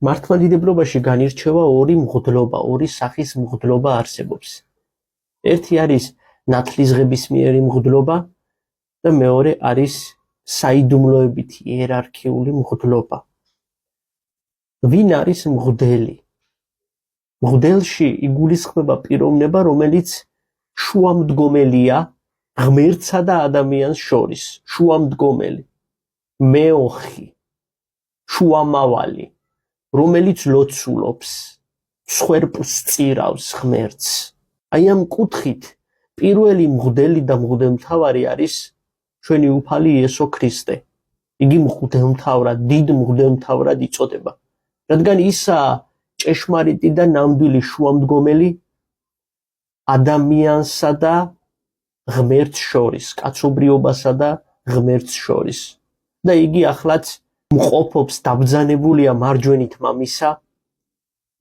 მართლმადიდებლობაში განირჩევა ორი მღვდლობა, ორი სახის მღვდლობა არსებობს. ერთი არის ნათლისღებისმიერი მღვდლობა და მეორე არის საიდუმლოებითი იერარქიული მღვდლობა. ვინ არის მღვდელი? მღვდელში იგულისხმება პიროვნება, რომელიც შუამდგომელია ღმერთსა და ადამიანს შორის, შუამდგომელი, მეოხი, შუამავალი, რომელიც ლოცულობს, მსხვერპლს წირავს ღმერთს. აი ამ კუთხით პირველი მღვდელი და მღვდელმთავარი არის ჩვენი უფალი იესო ქრისტე. იგი მღვდელმთავრად, დიდ მღვდელმთავრად იწოდება, რადგან ისაა ჭეშმარიტი და ნამდვილი შუამდგომელი ადამიანსა და ღმერთს შორის, კაცობრიობასა და ღმერთს შორის. და იგი ახლაც მყოფობს, დაბრძანებულია მარჯვენით მამისა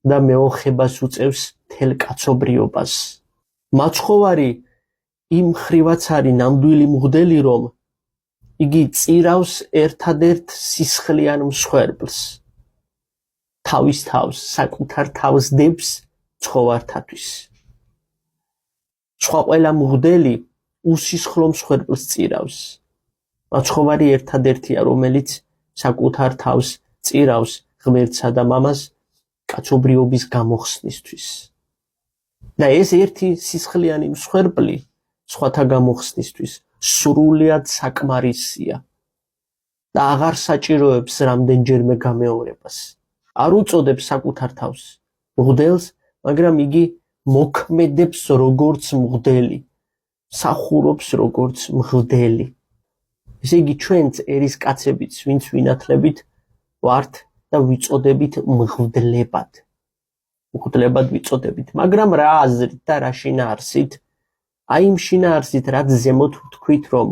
და მეოხებას უწევს მთელ კაცობრიობას. მაცხოვარი იმ ხრივაც არის ნამდვილი მღვდელი, რომ იგი წირავს ერთადერთ სისხლიან მსხვერპლს. თავის თავს, საკუთარ თავს დებს ცხოვართათვის. სხვა ყველა მღვდელი უსისხლო მსხვერპლს წირავს. მაცხოვარი ერთადერთია, რომელიც საკუთარ თავს წირავს ღმერთსა და მამას კაცობრიობის გამოხსნისთვის. და ეს ერთი სისხლიანი მსხვერპლი სხვათა გამოხსნისთვის სრულიად საკმარისია და აღარ საჭიროებს რამდენჯერმე გამეორებას. არ უწოდებს საკუთარ თავს მღვდელს, მაგრამ იგი მოქმედებს როგორც მღვდელი, მსახურობს როგორც მღვდელი. ესე იგი ჩვენც ერისკაცებიც, ვინც ვინათლებით ვართ და ვიწოდებით მღვდლებად. მღვდლებად ვიწოდებით, მაგრამ რა აზრით და რა შინაარსით? აი იმ შინაარსით, რაც ზემოთ ვთქვით, რომ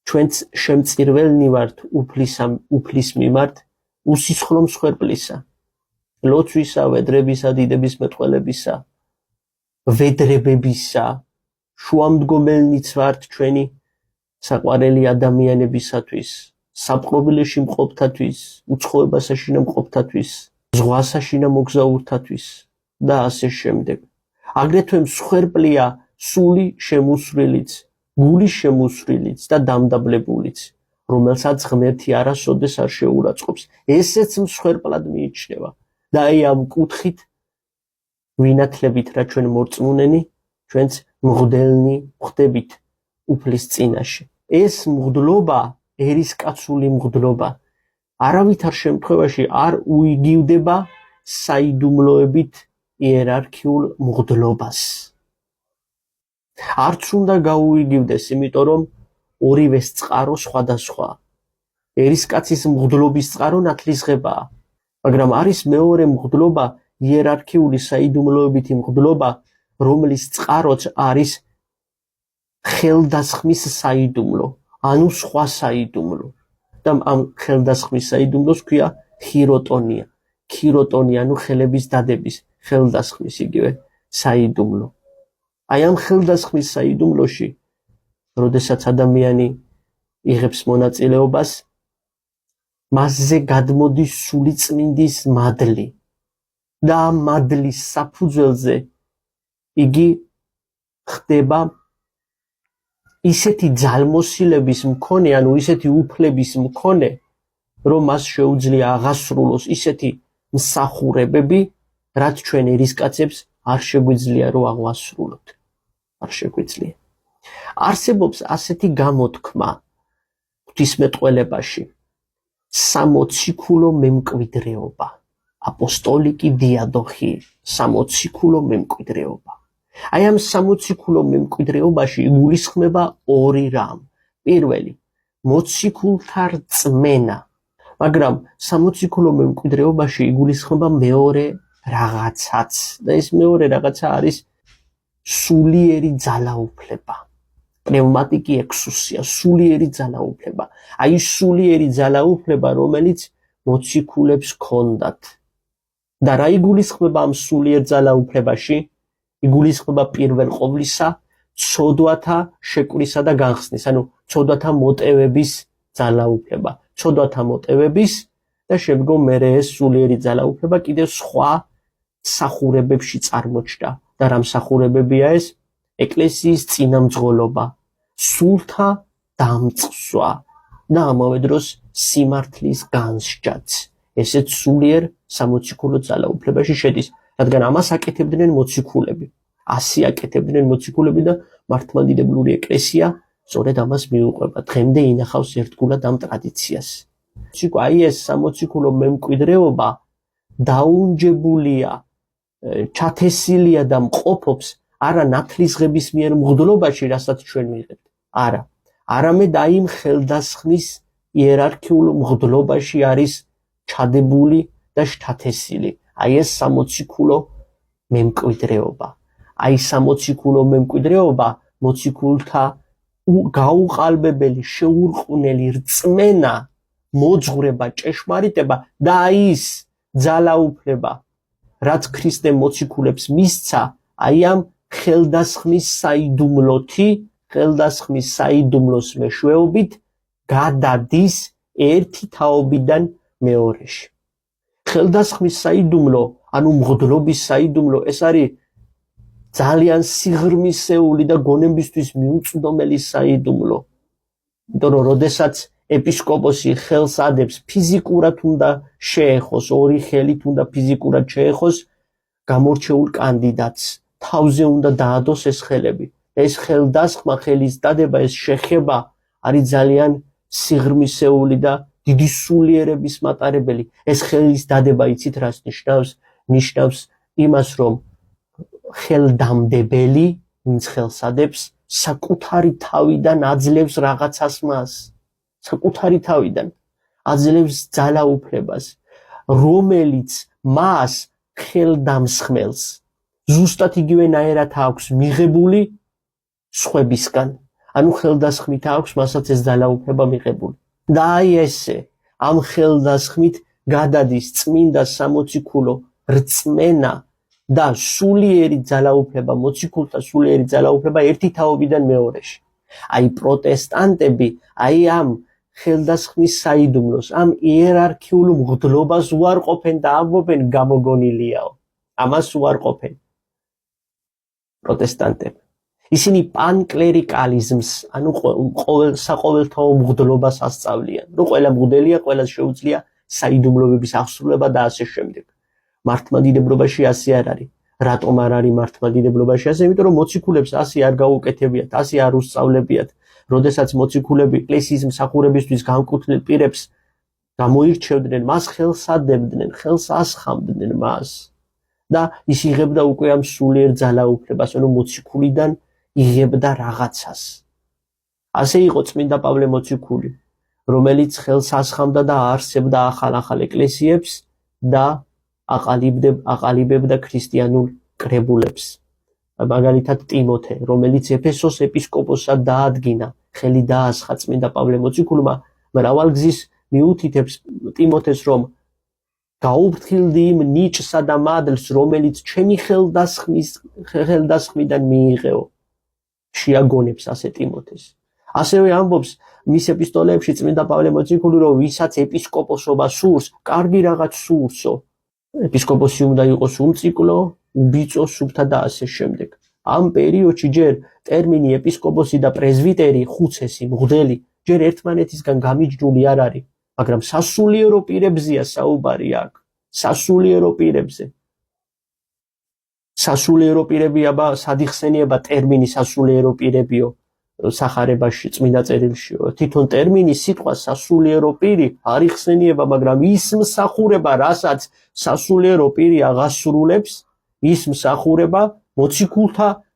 ჩვენც შემწირველნი ვართ უფლის მიმართ უსისხლო მსხვერპლისა, ლოცვისა, ვედრებისა, დიდების მეტყველებისა, ვედრებებისა, შუამდგომელნიც ვართ ჩვენი საყვარელი ადამიანებისათვის, საპყრობილეში მყოფთათვის, უცხოებასაშინა მყოფთათვის, ზღვასაშინა მოგზაურთათვის და ასე შემდეგ. აგრეთვე მსხვერპლია სული შემოსვლილიც, გული შემოსვლილიც და დამდაბლებულიც, რომელსაც ღმერთი არასოდეს არ შეურაცხყოფს. ესეც მსხვერპლად მიიჩნევა. და აი ამ კუთხით ვინათლებით რა ჩვენ მორწმუნენი, ჩვენც მღვდელნი ვხდებით უფლის წინაშე. ეს მღვდლობა, ერისკაცული მღვდლობა, არავითარ შემთხვევაში არ უიგივდება საიდუმლოებით იერარქიულ მღვდლობას. არც უნდა გაუიგივდეს, იმიტომ რომ ორივეს წყარო სხვადასხვაა. ერისკაცის მღვდლობის წყარო ნათლისღებაა, მაგრამ არის მეორე მღვდლობა, იერარქიული საიდუმლოებითი მღვდლობა, რომლის წყაროც არის ხელდასხმის საიდუმლო, ანუ სხვა საიდუმლო. და ამ ხელდასხმის საიდუმლოს ქვია ხიროტონია. ქიროტონია, ანუ ხელების დადების, ხელდასხმის იგივე საიდუმლო. აი ამ ხელდასხმის საიდუმლოში, როდესაც ადამიანი იღებს მონაწილეობას, მასზე გადმოდის სულიწმინდის მადლი და ამ მადლის საფუძველზე იგი ხდება ისეთი ძალმოსილების მქონე, ანუ ისეთი უფლების მქონე, რომ მას შეუძლია აღასრულოს ისეთი მსახურებები, რაც ჩვენ ერისკაცებს არ შეგვიძლია რომ აღვასრულოთ. არ შეგვიძლია. არსებობს ასეთი გამოთქმა ღვთისმეტყველებაში, სამოციქულო მემკვიდრეობა, აპოსტოლიკი დიადოხი, სამოციქულო მემკვიდრეობა. აი ამ სამოციქულო მემკვიდრეობაში იგულისხმება ორი რამ. პირველი, მოციქულთა რწმენა, მაგრამ სამოციქულო მემკვიდრეობაში იგულისხმება მეორე რაღაცაც და ეს მეორე რაღაცა არის სულიერი ძალაუფლება. პნევმატიკი ექსუსია, სულიერი ძალაუფლება. აი სულიერი ძალაუფლება, რომელიც მოციქულებს ჰქონდათ. და რა იგულისხმება ამ სულიერ ძალაუფლებაში? იგულისხმება პირველ ყოვლისა ცოდვათა შეკვრისა და განხსნის, ანუ ცოდვათა მოტევების ძალაუფლება. ცოდვათა მოტევების და შემდგომ მერე ეს სულიერი ძალაუფლება კიდევ სხვა მსახურებებში წარმოჩნდა და რა მსახურებებია ეს? ეკლესიის წინამძღოლობა, სულთა დამწყსვა და ამავე დროს სიმართლის განსჯაც. ესეც სულიერ სამოციქულო ძალაუფლებაში შედის, რადგან ამას აკეთებდნენ მოციქულები. ასე აკეთებდნენ მოციქულები და მართლმადიდებლური ეკლესია სწორედ ამას მიუყვება. დღემდე ინახავს ერთგულად ამ ტრადიციას. აი ეს სამოციქულო მემკვიდრეობა დაუნჯებულია, ჩათესილია და მყოფობს არა ნათლისღების მიერ მღვდლობაში, რასაც ჩვენ ვიღებთ. არა, არამედ აი იმ ხელდასხმის იერარქიულ მღვდლობაში არის ჩადებული და შთათესილი. აი ეს სამოციქულო მემკვიდრეობა. აი სამოციქულო მემკვიდრეობა მოციქულთა გაუყალბებელი, შეურყვნელი რწმენა, მოძღვრება, ჭეშმარიტება და ის ძალაუფლება, რაც ქრისტე მოციქულებს მისცა, აი ამ ხელდასხმის საიდუმლოთი, ხელდასხმის საიდუმლოს მეშვეობით გადადის ერთი თაობიდან მეორეში. ხელდასხმის საიდუმლო, ანუ მღვდლობის საიდუმლო, ეს არის ძალიან სიღრმისეული და გონებისთვის მიუწვდომელი საიდუმლო. იმიტომ რომ როდესაც ეპისკოპოსი ხელს ადებს, ფიზიკურად უნდა შეეხოს, ორი ხელით უნდა ფიზიკურად შეეხოს გამორჩეულ კანდიდატს. თავზე უნდა დაადოს ეს ხელები. ეს ხელდასხმა, ხელის დადება, ეს შეხება არის ძალიან სიღრმისეული და დიდი სულიერების მატარებელი. ეს ხელის დადება იცით რას ნიშნავს? ნიშნავს იმას, რომ ხელდამდებელი, ვინც ხელს ადებს, საკუთარი თავიდან აძლევს რაღაცას მას. საკუთარი თავიდან აძლევს ძალაუფლებას, რომელიც მას ხელდამსხმელს ზუსტად იგივენაირად აქვს მიღებული სხვებისგან. ანუ ხელდასხმით აქვს მასაც ეს ძალაუფლება მიღებული. და აი ესე, ამ ხელდასხმით გადადის წმინდა სამოციქულო რწმენა და სულიერი ძალაუფლება, მოციქულთა სულიერი ძალაუფლება ერთი თაობიდან მეორეში. აი პროტესტანტები, აი ამ ხელდასხმის საიდუმლოს, ამ იერარქიულ მღვდლობას უარყოფენ და ამბობენ გამოგონილიაო. ამას უარყოფენ პროტესტანტები. ისინი პანკლერიკალიზმს, ანუ საყოველთაო მღვდლობას ასწავლიან, რომ ყველა მღვდელია, ყველას შეუძლია საიდუმლოების აღსრულება და ასე შემდეგ. მართლმადიდებლობაში ასე არ არის. რატომ არ არის მართლმადიდებლობაში ასე? იმიტომ რომ მოციქულებს ასე არ გაუკეთებიათ, ასე არ უსწავლებიათ. როდესაც მოციქულები ეკლესიის მსახურებისთვის განკუთვნილ პირებს გამოირჩევდნენ, მას ხელს ადებდნენ, ხელს ასხამდნენ მას და ის იღებდა უკვე ამ სულიერ ძალაუფლებას, ანუ მოციქულიდან იღებდა რაღაცას. ასე იყო წმინდა პავლე მოციქული, რომელიც ხელს ასხამდა და აარსებდა ახალ ეკლესიებს და აყალიბებდა ქრისტიანულ კრებულებს. მაგალითად ტიმოთე, რომელიც ეფესოს ეპისკოპოსად დაადგინა, ხელი დაასხა წმინდა პავლე მოციქულმა, მრავალგზის მიუთითებს ტიმოთეს, რომ გაუფრთხილდი იმ ნიჭსა და მადლს, რომელიც ჩემი ხელდასხმიდან მიიღეო. შეაგონებს ასე ტიმოთეს. ასევე ამბობს მის ეპისტოლეებში წმინდა პავლე მოციქული, რომ ვისაც ეპისკოპოსობა სურს, კარგი რაღაც სურსო. ეპისკოპოსი უნდა იყოს უმციკლო, უბიწო, სუფთა და ასე შემდეგ. ამ პერიოდში ჯერ ტერმინი ეპისკოპოსი და პრეზვიტერი, ხუცესი, მღვდელი, ჯერ ერთმანეთისგან გამიჯნული არ არის, მაგრამ სასულიერო პირებზეა საუბარი აქ. სასულიერო პირებზე. სასულიერო პირები აბა სად იხსენიება ტერმინი სასულიერო პირებიო სახარებაში, წმინდა წერილშიო. თვითონ ტერმინი სიტყვა სასულიერო პირი არ იხსენიება, მაგრამ ის მსახურება, რასაც სასულიერო პირი აღასრულებს, ის მსახურება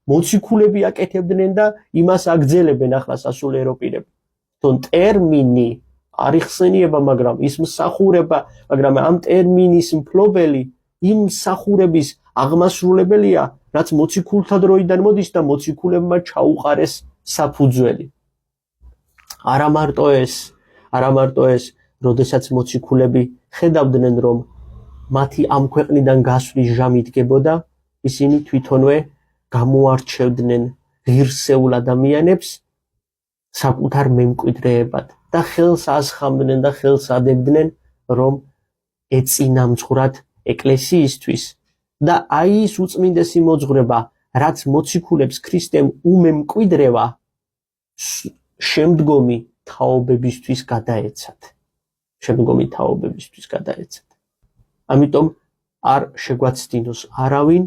მოციქულები აკეთებდნენ და იმას აგრძელებენ ახლა სასულიერო პირები. თვითონ ტერმინი არ იხსენიება, მაგრამ ის მსახურება, მაგრამ ამ ტერმინის მფლობელი იმ მსახურების აღმასრულებელია, რაც მოციქულთა დროიდან მოდის და მოციქულებმა ჩაუყარეს საფუძველი. არა მარტო ეს, როდესაც მოციქულები ხედავდნენ, რომ მათი ამ ქვეყნიდან გასვლის ჟამი დგებოდა, ისინი თვითონვე გამოარჩევდნენ ღირსეულ ადამიანებს საკუთარ მემკვიდრეებად და ხელს ასხამდნენ და ხელს ადებდნენ, რომ ეწინამძღვრად ეკლესიისთვის და აი ის უწმინდესი მოძღვრება, რაც მოციქულებს ქრისტემ უმემკვიდრევა, შემდგომი თაობებისთვის გადაეცათ. ამიტომ არ შეგვაცდინოს არავინ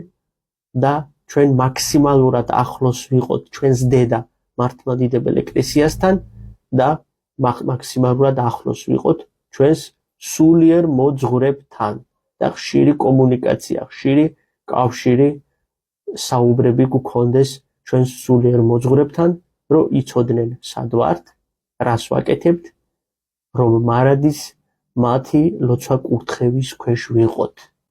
და ჩვენ მაქსიმალურად ახლოს ვიყოთ ჩვენს დედა მართლმადიდებელ ეკლესიასთან და მაქსიმალურად ახლოს ვიყოთ ჩვენს სულიერ მოძღვრებთან და ხშირი კომუნიკაცია, ხშირი კავშირი საუბრები გქონდეს ჩვენს სულიერ მოძღვრებთან, რომ იცოდნენ სად ვართ, რას ვაკეთებთ, რომ მარადის მათი ლოცვა კურთხევის ქვეშ ვიყოთ.